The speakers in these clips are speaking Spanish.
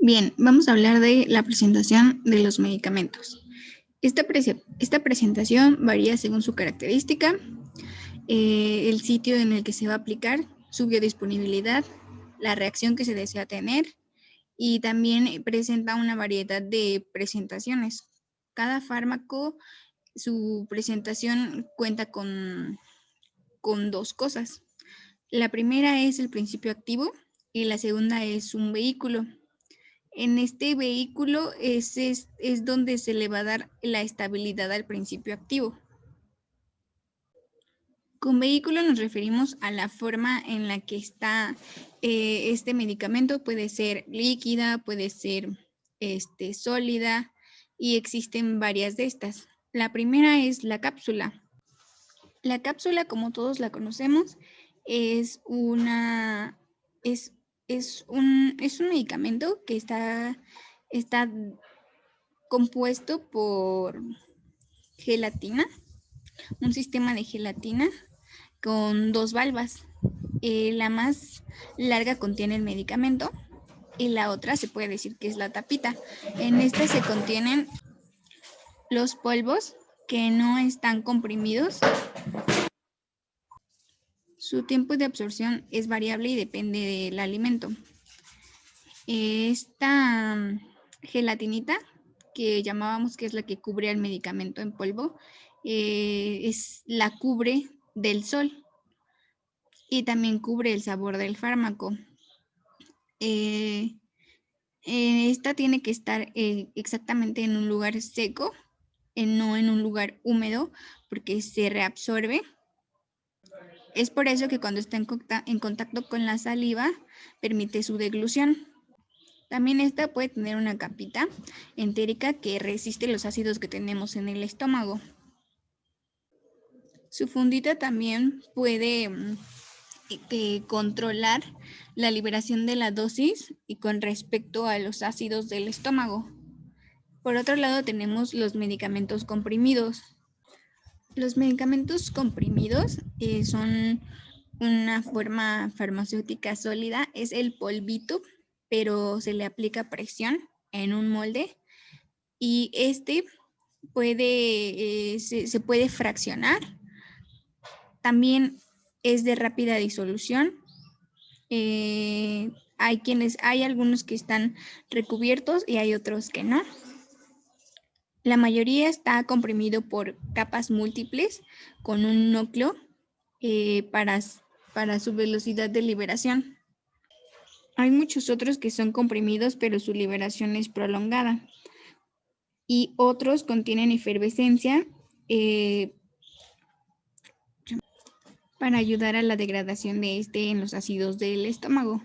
Bien, vamos a hablar de la presentación de los medicamentos. Esta presentación varía según su característica, el sitio en el que se va a aplicar, su biodisponibilidad, la reacción que se desea tener y también presenta una variedad de presentaciones. Cada fármaco, su presentación cuenta con dos cosas. La primera es el principio activo y la segunda es un vehículo. En este vehículo es donde se le va a dar la estabilidad al principio activo. Con vehículo nos referimos a la forma en la que está este medicamento. Puede ser líquida, puede ser sólida y existen varias de estas. La primera es la cápsula. La cápsula, como todos la conocemos, es es un medicamento que está compuesto por gelatina, un sistema de gelatina con dos valvas. La más larga contiene el medicamento y la otra se puede decir que es la tapita. En esta se contienen los polvos que no están comprimidos. Su tiempo de absorción es variable y depende del alimento. Esta gelatinita que llamábamos que es la que cubre el medicamento en polvo, la cubre del sol y también cubre el sabor del fármaco. Esta tiene que estar exactamente en un lugar seco, no en un lugar húmedo, porque se reabsorbe. Es por eso que cuando está en contacto con la saliva, permite su deglución. También esta puede tener una capita entérica que resiste los ácidos que tenemos en el estómago. Su fundita también puede controlar la liberación de la dosis y con respecto a los ácidos del estómago. Por otro lado tenemos los medicamentos comprimidos. Los medicamentos comprimidos son una forma farmacéutica sólida, es el polvito, pero se le aplica presión en un molde y se puede fraccionar. También es de rápida disolución. Hay algunos que están recubiertos y hay otros que no. La mayoría está comprimido por capas múltiples con un núcleo para su velocidad de liberación. Hay muchos otros que son comprimidos, pero su liberación es prolongada. Y otros contienen efervescencia para ayudar a la degradación de en los ácidos del estómago.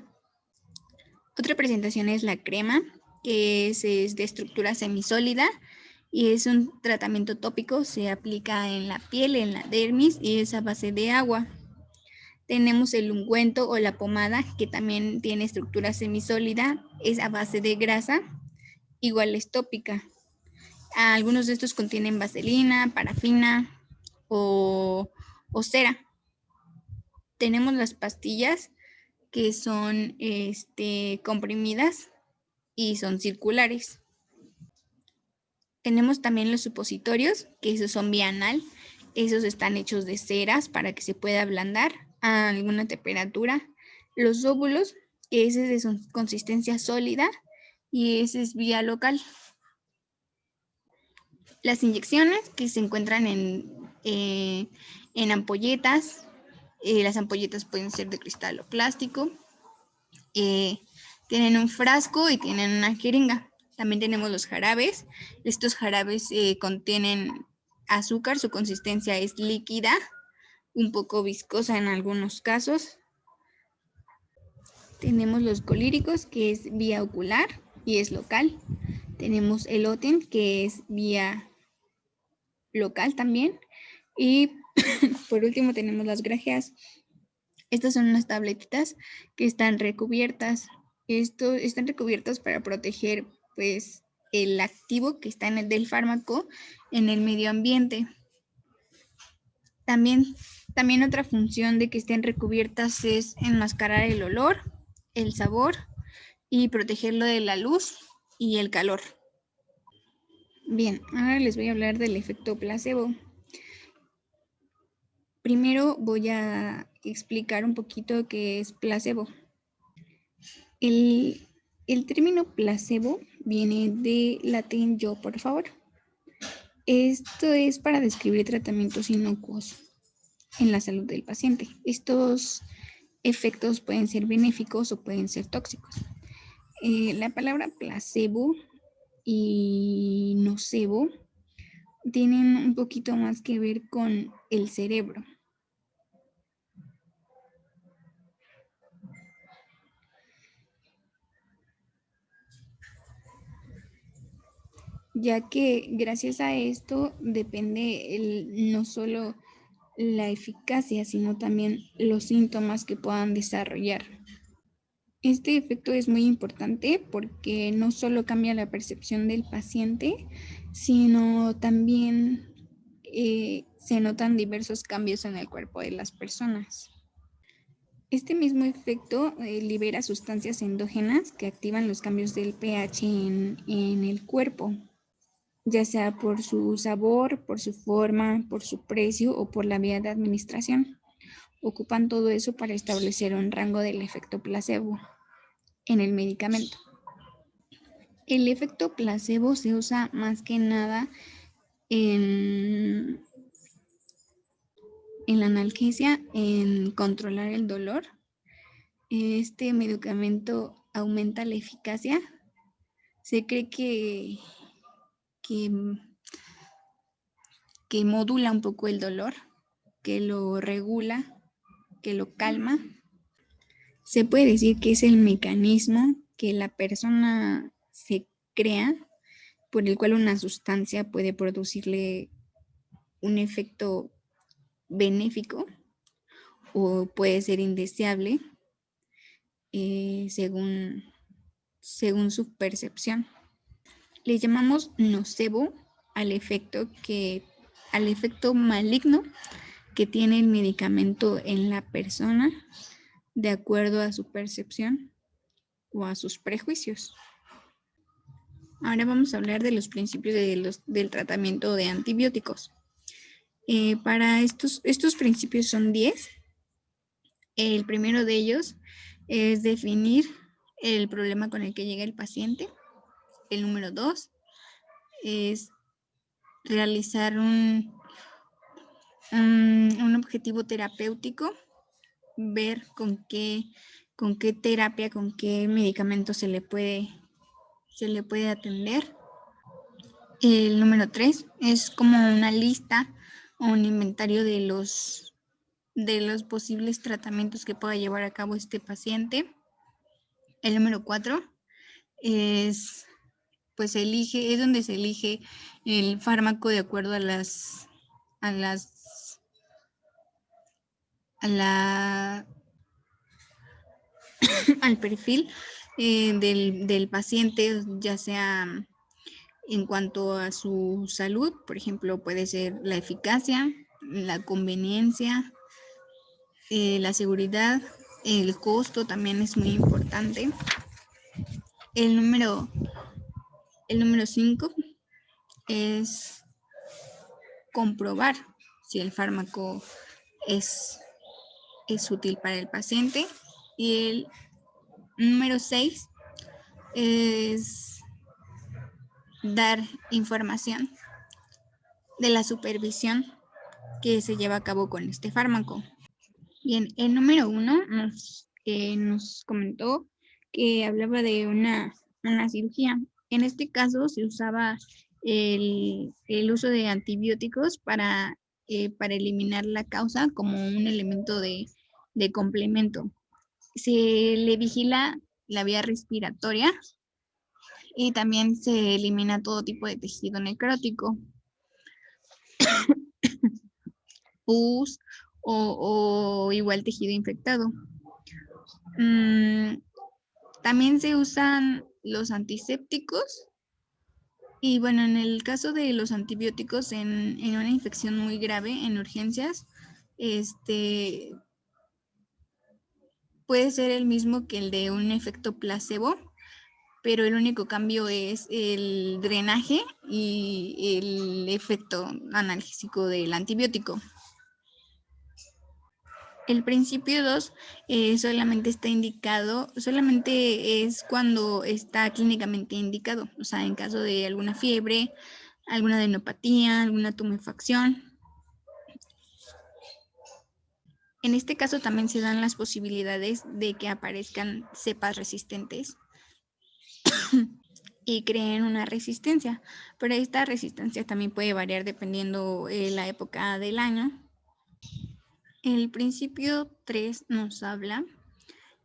Otra presentación es la crema, que es de estructura semisólida y es un tratamiento tópico, se aplica en la piel, en la dermis y es a base de agua. Tenemos el ungüento o la pomada, que también tiene estructura semisólida, es a base de grasa, igual es tópica. Algunos de estos contienen vaselina, parafina o cera. Tenemos las pastillas que son comprimidas y son circulares. Tenemos también los supositorios, que esos son vía anal. Esos están hechos de ceras para que se pueda ablandar a alguna temperatura. Los óvulos, que ese es de consistencia sólida y ese es vía local. Las inyecciones que se encuentran en ampolletas. Las ampolletas pueden ser de cristal o plástico. Tienen un frasco y tienen una jeringa. También tenemos los jarabes. Estos jarabes contienen azúcar, su consistencia es líquida, un poco viscosa en algunos casos. Tenemos los colíricos, que es vía ocular y es local. Tenemos el Oten, que es vía local también. Y por último tenemos las grajeas. Estas son unas tabletitas que están recubiertas. Están recubiertas para proteger pues el activo que está del fármaco en el medio ambiente. También otra función de que estén recubiertas es enmascarar el olor, el sabor y protegerlo de la luz y el calor. Bien, ahora les voy a hablar del efecto placebo. Primero voy a explicar un poquito qué es placebo. El término placebo viene de latín yo, por favor. Esto es para describir tratamientos inocuos en la salud del paciente. Estos efectos pueden ser benéficos o pueden ser tóxicos. La palabra placebo y nocebo tienen un poquito más que ver con el cerebro. Ya que gracias a esto depende no solo la eficacia, sino también los síntomas que puedan desarrollar. Este efecto es muy importante porque no solo cambia la percepción del paciente, sino también se notan diversos cambios en el cuerpo de las personas. Este mismo efecto libera sustancias endógenas que activan los cambios del pH en el cuerpo, ya sea por su sabor, por su forma, por su precio o por la vía de administración. Ocupan todo eso para establecer un rango del efecto placebo en el medicamento. El efecto placebo se usa más que nada en la analgesia, en controlar el dolor. Este medicamento aumenta la eficacia. Se cree que modula un poco el dolor, que lo regula, que lo calma. Se puede decir que es el mecanismo que la persona se crea por el cual una sustancia puede producirle un efecto benéfico o puede ser indeseable según su percepción. Le llamamos nocebo al efecto maligno que tiene el medicamento en la persona de acuerdo a su percepción o a sus prejuicios. Ahora vamos a hablar de los principios del tratamiento de antibióticos. Para estos principios son 10. El primero de ellos es definir el problema con el que llega el paciente. El número 2 es realizar un objetivo terapéutico, ver con qué terapia, con qué medicamento se le puede atender. El número 3 es como una lista o un inventario de los posibles tratamientos que pueda llevar a cabo este paciente. El número 4 es donde se elige el fármaco de acuerdo al perfil del paciente, ya sea en cuanto a su salud, por ejemplo, puede ser la eficacia, la conveniencia, la seguridad, el costo también es muy importante. El número 5 es comprobar si el fármaco es útil para el paciente. Y el número 6 es dar información de la supervisión que se lleva a cabo con este fármaco. Bien, el número 1 nos comentó que hablaba de una cirugía. En este caso se usaba el uso de antibióticos para eliminar la causa como un elemento de complemento. Se le vigila la vía respiratoria y también se elimina todo tipo de tejido necrótico, pus o igual tejido infectado. También se usan los antisépticos y bueno, en el caso de los antibióticos en una infección muy grave en urgencias, puede ser el mismo que el de un efecto placebo, pero el único cambio es el drenaje y el efecto analgésico del antibiótico. El principio 2 solamente está indicado, solamente es cuando está clínicamente indicado, o sea, en caso de alguna fiebre, alguna adenopatía, alguna tumefacción. En este caso también se dan las posibilidades de que aparezcan cepas resistentes y creen una resistencia, pero esta resistencia también puede variar dependiendo la época del año. El principio 3 nos habla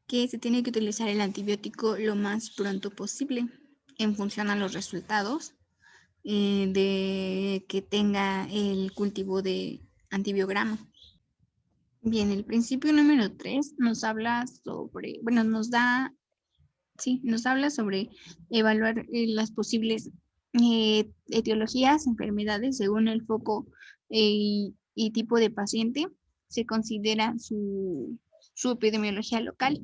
que se tiene que utilizar el antibiótico lo más pronto posible en función a los resultados de que tenga el cultivo de antibiograma. Bien, el principio número 3 nos habla sobre, bueno, nos habla sobre evaluar las posibles etiologías, enfermedades según el foco y tipo de paciente. Se considera su epidemiología local.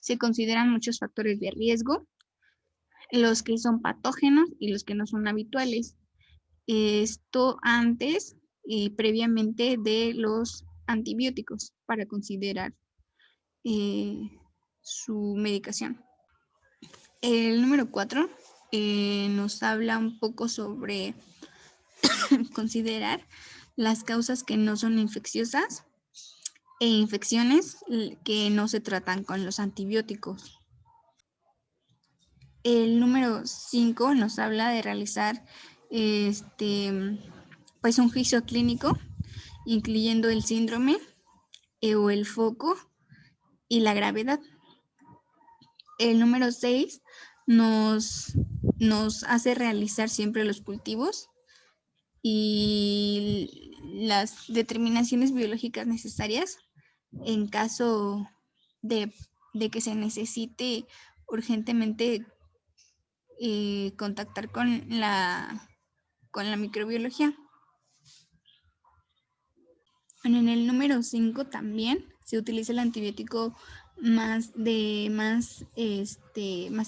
Se consideran muchos factores de riesgo, los que son patógenos y los que no son habituales. Esto antes y previamente de los antibióticos para considerar su medicación. El número 4 nos habla un poco sobre considerar las causas que no son infecciosas e infecciones que no se tratan con los antibióticos. El número 5 nos habla de realizar pues un juicio clínico, incluyendo el síndrome o el foco y la gravedad. El número 6 nos hace realizar siempre los cultivos y las determinaciones biológicas necesarias en caso de que se necesite urgentemente contactar con la microbiología. Bueno, en el número 5 también se utiliza el antibiótico más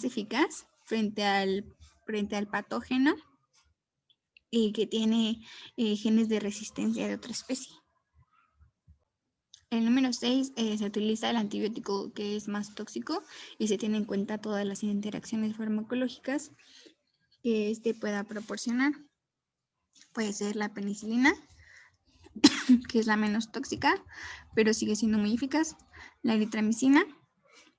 eficaz frente al patógeno y que tiene genes de resistencia de otra especie. El número 6 se utiliza el antibiótico que es más tóxico y se tiene en cuenta todas las interacciones farmacológicas que pueda proporcionar. Puede ser la penicilina, que es la menos tóxica, pero sigue siendo muy eficaz. La eritramicina,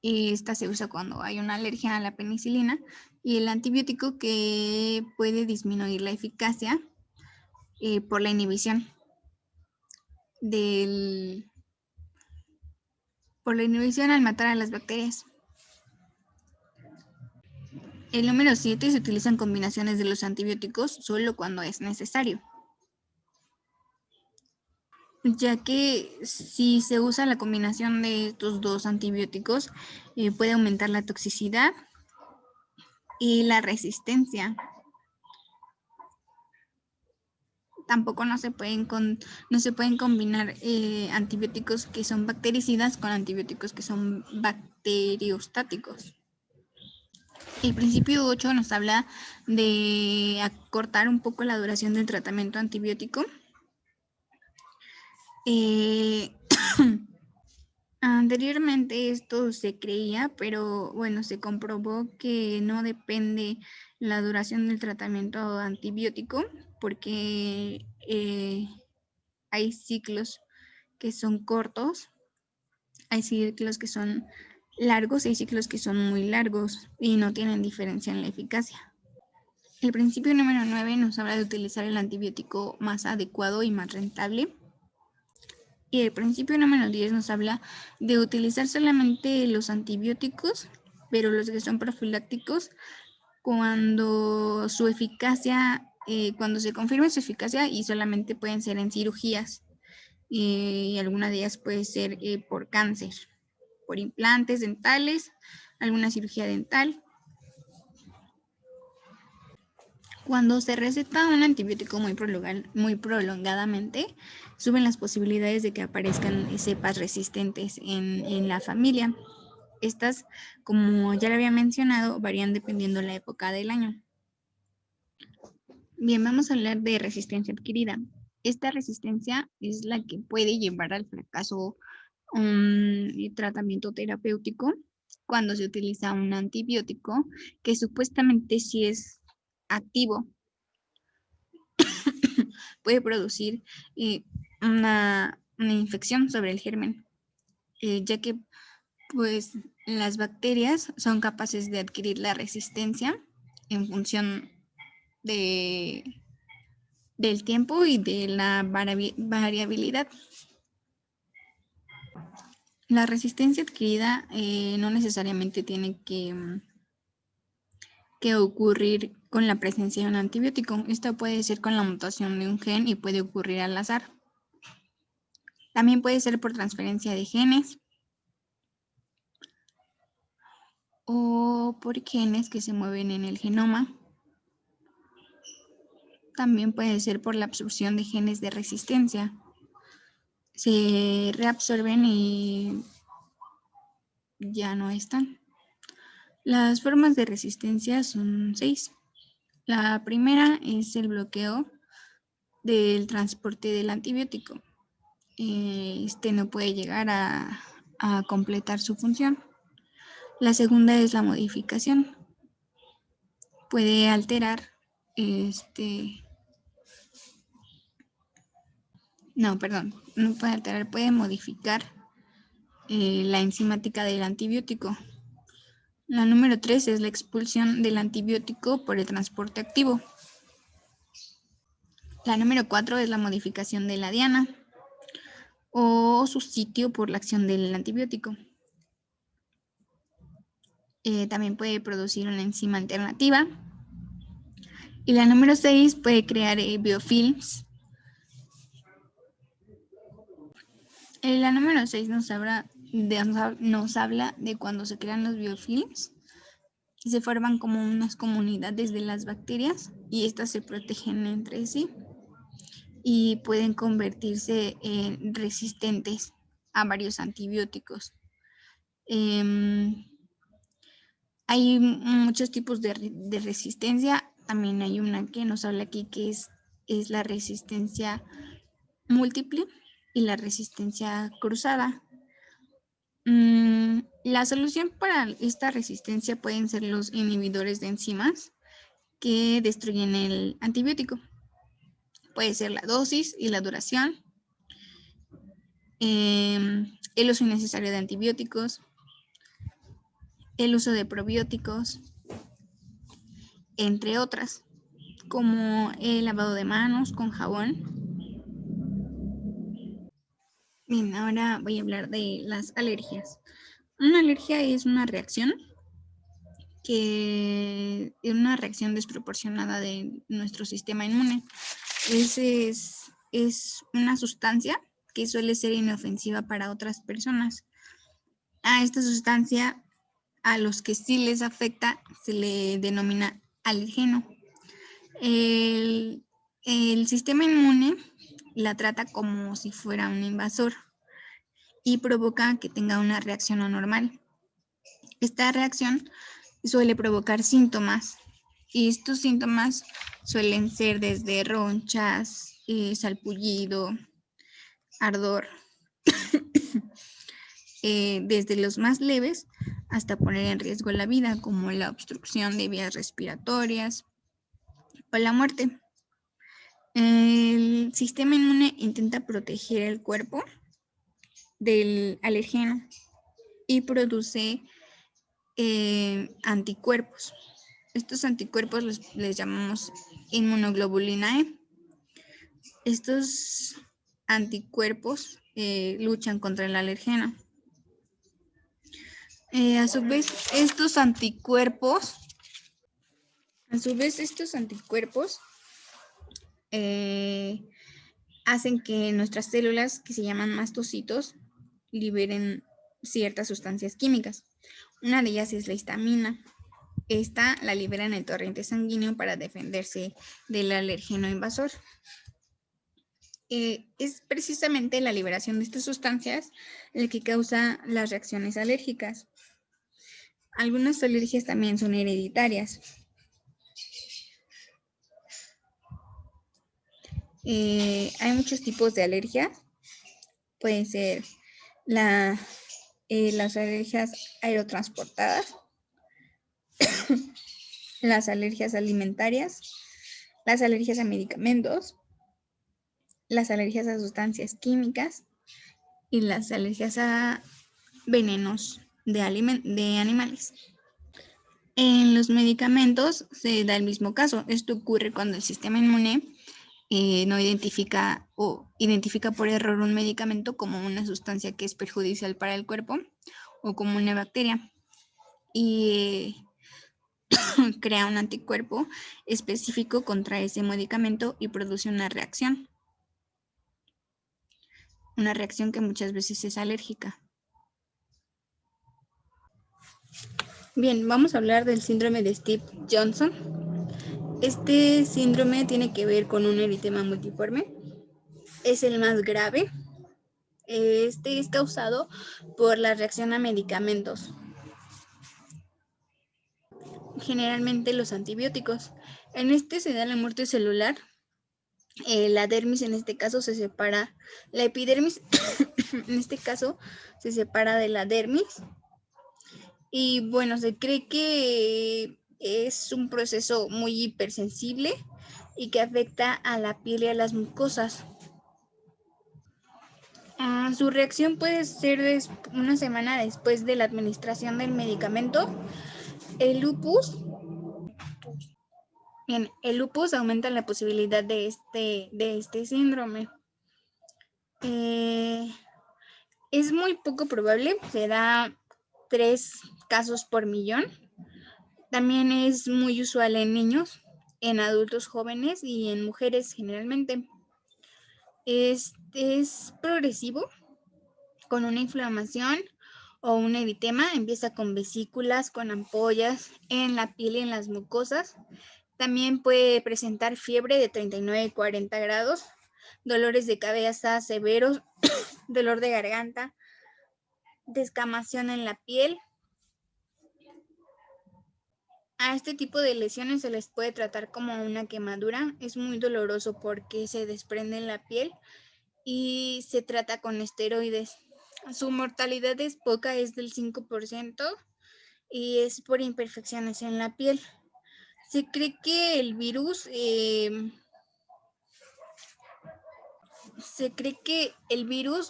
esta se usa cuando hay una alergia a la penicilina. Y el antibiótico que puede disminuir la eficacia por la inhibición al matar a las bacterias. El número 7 se utilizan combinaciones de los antibióticos solo cuando es necesario, ya que si se usa la combinación de estos dos antibióticos puede aumentar la toxicidad y la resistencia. Tampoco no se pueden combinar antibióticos que son bactericidas con antibióticos que son bacteriostáticos. El principio 8 nos habla de acortar un poco la duración del tratamiento antibiótico. Anteriormente esto se creía, pero bueno, se comprobó que no depende la duración del tratamiento antibiótico porque hay ciclos que son cortos, hay ciclos que son largos y hay ciclos que son muy largos y no tienen diferencia en la eficacia. El principio número 9 nos habla de utilizar el antibiótico más adecuado y más rentable. Y el principio número 10 nos habla de utilizar solamente los antibióticos, pero los que son profilácticos, cuando su eficacia, cuando se confirme su eficacia y solamente pueden ser en cirugías. Y alguna de ellas puede ser por cáncer, por implantes dentales, alguna cirugía dental. Cuando se receta un antibiótico muy prolongadamente, suben las posibilidades de que aparezcan cepas resistentes en la familia. Estas, como ya lo había mencionado, varían dependiendo la época del año. Bien, vamos a hablar de resistencia adquirida. Esta resistencia es la que puede llevar al fracaso un tratamiento terapéutico cuando se utiliza un antibiótico que supuestamente sí es activo, puede producir una infección sobre el germen, ya que pues las bacterias son capaces de adquirir la resistencia en función de, del tiempo y de la variabilidad. La resistencia adquirida no necesariamente tiene que ocurrir con la presencia de un antibiótico. Esto puede ser con la mutación de un gen y puede ocurrir al azar. También puede ser por transferencia de genes o por genes que se mueven en el genoma. También puede ser por la absorción de genes de resistencia. Se reabsorben y ya no están. Las formas de resistencia son 6. La primera es el bloqueo del transporte del antibiótico. Este no puede llegar a completar su función. La segunda es la modificación. Puede alterar no puede alterar, puede modificar la enzimática del antibiótico. La número 3 es la expulsión del antibiótico por el transporte activo. La número 4 es la modificación de la diana o su sitio por la acción del antibiótico. También puede producir una enzima alternativa. Y la número 6 puede crear biofilms. La número 6 nos habla de cuando se crean los biofilms y se forman como unas comunidades de las bacterias y estas se protegen entre sí y pueden convertirse en resistentes a varios antibióticos. Hay muchos tipos de resistencia. También hay una que nos habla aquí que es la resistencia múltiple y la resistencia cruzada. La solución para esta resistencia pueden ser los inhibidores de enzimas que destruyen el antibiótico. Puede ser la dosis y la duración, el uso innecesario de antibióticos, el uso de probióticos, entre otras, como el lavado de manos con jabón. Bien, ahora voy a hablar de las alergias. Una alergia es una reacción desproporcionada de nuestro sistema inmune. Es una sustancia que suele ser inofensiva para otras personas. A esta sustancia, a los que sí les afecta, se le denomina alergeno. El sistema inmune la trata como si fuera un invasor y provoca que tenga una reacción anormal. Esta reacción suele provocar síntomas y estos síntomas suelen ser desde ronchas, salpullido, ardor, desde los más leves hasta poner en riesgo la vida, como la obstrucción de vías respiratorias o la muerte. El sistema inmune intenta proteger el cuerpo del alergeno y produce anticuerpos. Estos anticuerpos les llamamos inmunoglobulinae. Estos anticuerpos luchan contra el alergeno. A su vez, estos anticuerpos hacen que nuestras células, que se llaman mastocitos, liberen ciertas sustancias químicas. Una de ellas es la histamina. Esta la libera en el torrente sanguíneo para defenderse del alergeno invasor. Es precisamente la liberación de estas sustancias el que causa las reacciones alérgicas. Algunas alergias también son hereditarias. Hay muchos tipos de alergias. Pueden ser las alergias aerotransportadas, las alergias alimentarias, las alergias a medicamentos, las alergias a sustancias químicas y las alergias a venenos de animales. En los medicamentos se da el mismo caso. Esto ocurre cuando el sistema inmune no identifica o identifica por error un medicamento como una sustancia que es perjudicial para el cuerpo o como una bacteria y crea un anticuerpo específico contra ese medicamento y produce una reacción que muchas veces es alérgica. Bien, vamos a hablar del síndrome de Stevens-Johnson. Este síndrome tiene que ver con un eritema multiforme. Es el más grave. Este es causado por la reacción a medicamentos, generalmente los antibióticos. En este se da la muerte celular. La dermis en este caso se separa, la epidermis en este caso se separa de la dermis. Y bueno, se cree que es un proceso muy hipersensible y que afecta a la piel y a las mucosas. Su reacción puede ser una semana después de la administración del medicamento. El lupus, el lupus aumenta la posibilidad de este síndrome. Es muy poco probable, se da 3 casos por millón. También es muy usual en niños, en adultos jóvenes y en mujeres generalmente. Es progresivo, con una inflamación o un eritema. Empieza con vesículas, con ampollas en la piel y en las mucosas. También puede presentar fiebre de 39 y 40 grados, dolores de cabeza severos, dolor de garganta, descamación en la piel. A este tipo de lesiones se les puede tratar como una quemadura. Es muy doloroso porque se desprende en la piel y se trata con esteroides. Su mortalidad es poca, es del 5% y es por imperfecciones en la piel. Se cree que el virus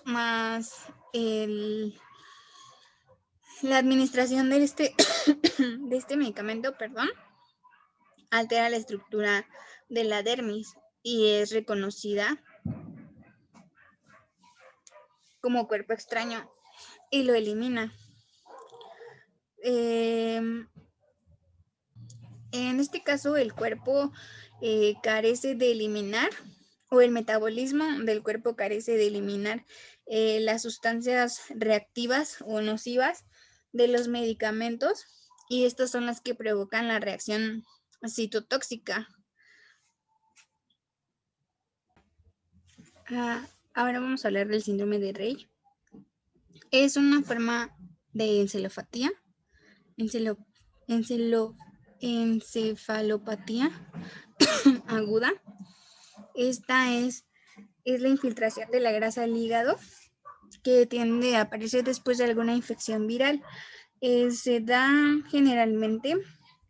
más la administración de este medicamento, altera la estructura de la dermis y es reconocida como cuerpo extraño y lo elimina. En este caso, el cuerpo carece de eliminar, o el metabolismo del cuerpo carece de eliminar las sustancias reactivas o nocivas de los medicamentos, y estas son las que provocan la reacción citotóxica. Ahora vamos a hablar del síndrome de Rey. Es una forma de encefalopatía aguda. Esta es la infiltración de la grasa al hígado, que tiende a aparecer después de alguna infección viral. Se da generalmente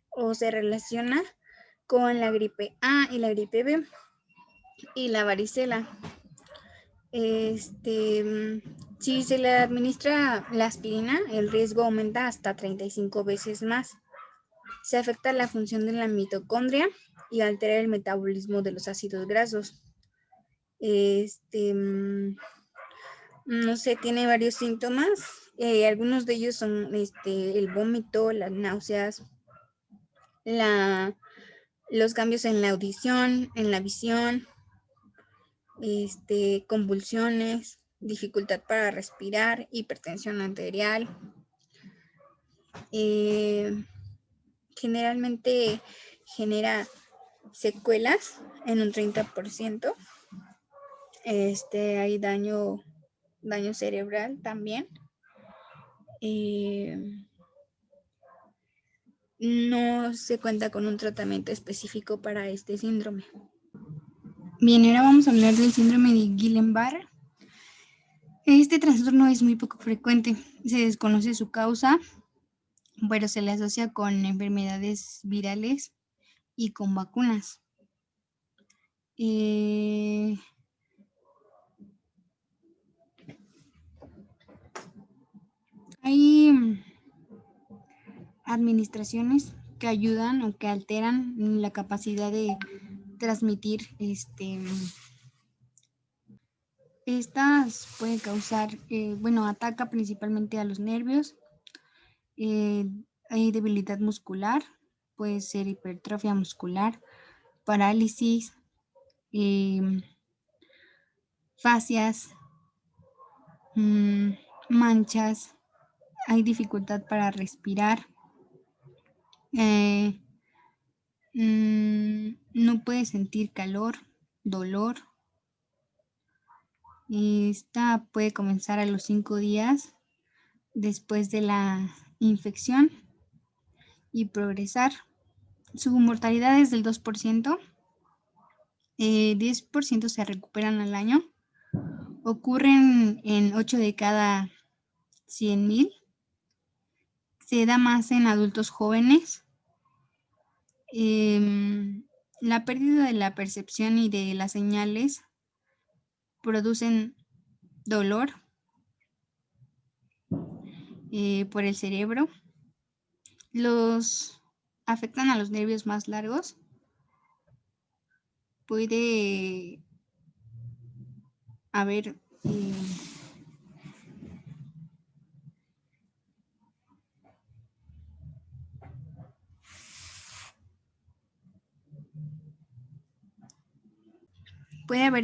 o se relaciona con la gripe A y la gripe B y la varicela. Si se le administra la aspirina, el riesgo aumenta hasta 35 veces más. Se afecta la función de la mitocondria y altera el metabolismo de los ácidos grasos. No sé, tiene varios síntomas. Algunos de ellos son el vómito, las náuseas, los cambios en la audición, en la visión, convulsiones, dificultad para respirar, hipertensión arterial. Generalmente genera secuelas en un 30%. Hay daño cerebral también. no se cuenta con un tratamiento específico para este síndrome. Bien, ahora vamos a hablar del síndrome de Guillain-Barré. Este trastorno es muy poco frecuente, se desconoce su causa, pero se le asocia con enfermedades virales y con vacunas. Hay administraciones que ayudan o que alteran la capacidad de transmitir estas pueden causar, ataca principalmente a los nervios, hay debilidad muscular, puede ser hipertrofia muscular, parálisis, fascias, manchas, hay dificultad para respirar, no puede sentir calor, dolor. Esta puede comenzar a los 5 días después de la infección y progresar. Su mortalidad es del 2%, 10% se recuperan al año, ocurren en 8 de cada 100,000, se da más en adultos jóvenes. La pérdida de la percepción y de las señales producen dolor por el cerebro. Los afectan a los nervios más largos. Puede haber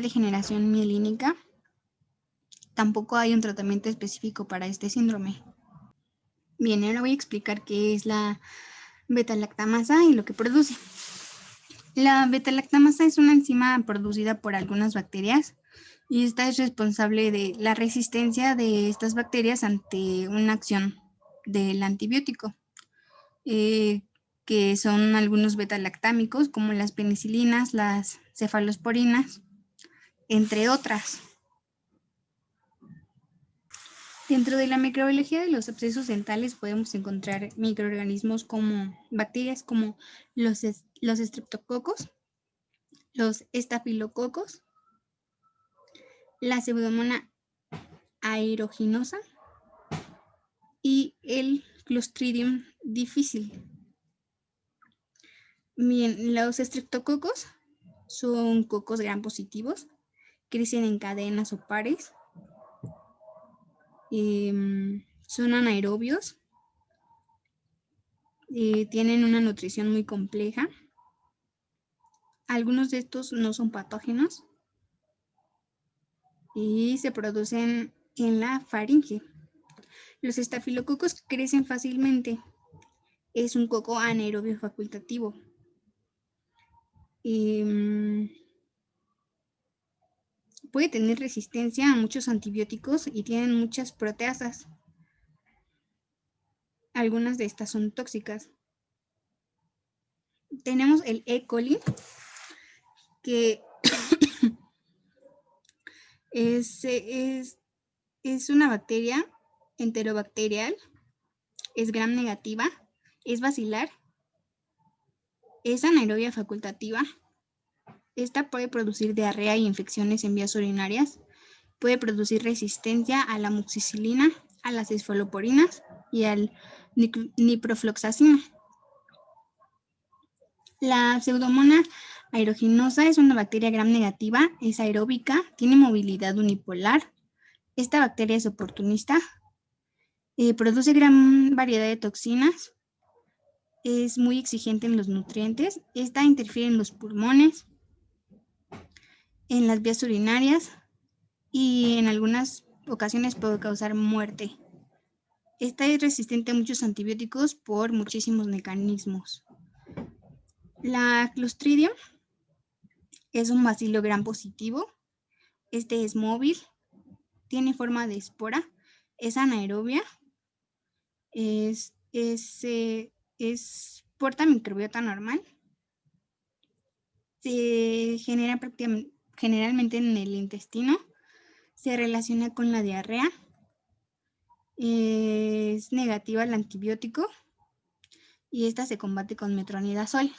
degeneración mielínica. Tampoco hay un tratamiento específico para este síndrome. Bien, ahora voy a explicar qué es la beta-lactamasa y lo que produce. La beta-lactamasa es una enzima producida por algunas bacterias y esta es responsable de la resistencia de estas bacterias ante una acción del antibiótico, que son algunos beta-lactámicos como las penicilinas, las cefalosporinas, entre otras. Dentro de la microbiología de los abscesos dentales podemos encontrar microorganismos como bacterias como los estreptococos, los estafilococos, la Pseudomonas aeruginosa y el Clostridium difficile. Bien, los estreptococos son cocos gram positivos, crecen en cadenas o pares, son anaerobios, tienen una nutrición muy compleja. Algunos de estos no son patógenos y se producen en la faringe. Los estafilococos crecen fácilmente. Es un coco anaerobio facultativo. Puede tener resistencia a muchos antibióticos y tienen muchas proteasas. Algunas de estas son tóxicas. Tenemos el E. coli, que es una bacteria enterobacterial, es gram negativa, es bacilar, es anaerobia facultativa. Esta puede producir diarrea y infecciones en vías urinarias, puede producir resistencia a la amoxicilina, a las cefaloporinas y al niprofloxacina. La Pseudomonas aeruginosa es una bacteria gram negativa, es aeróbica, tiene movilidad unipolar. Esta bacteria es oportunista, produce gran variedad de toxinas, es muy exigente en los nutrientes. Esta interfiere en los pulmones, en las vías urinarias y en algunas ocasiones puede causar muerte. Esta es resistente a muchos antibióticos por muchísimos mecanismos. La Clostridium es un bacilo gram positivo. Este es móvil, tiene forma de espora, es anaerobia, es porta microbiota normal. Se genera generalmente en el intestino. Se relaciona con la diarrea. Es negativa al antibiótico. Y esta se combate con metronidazol.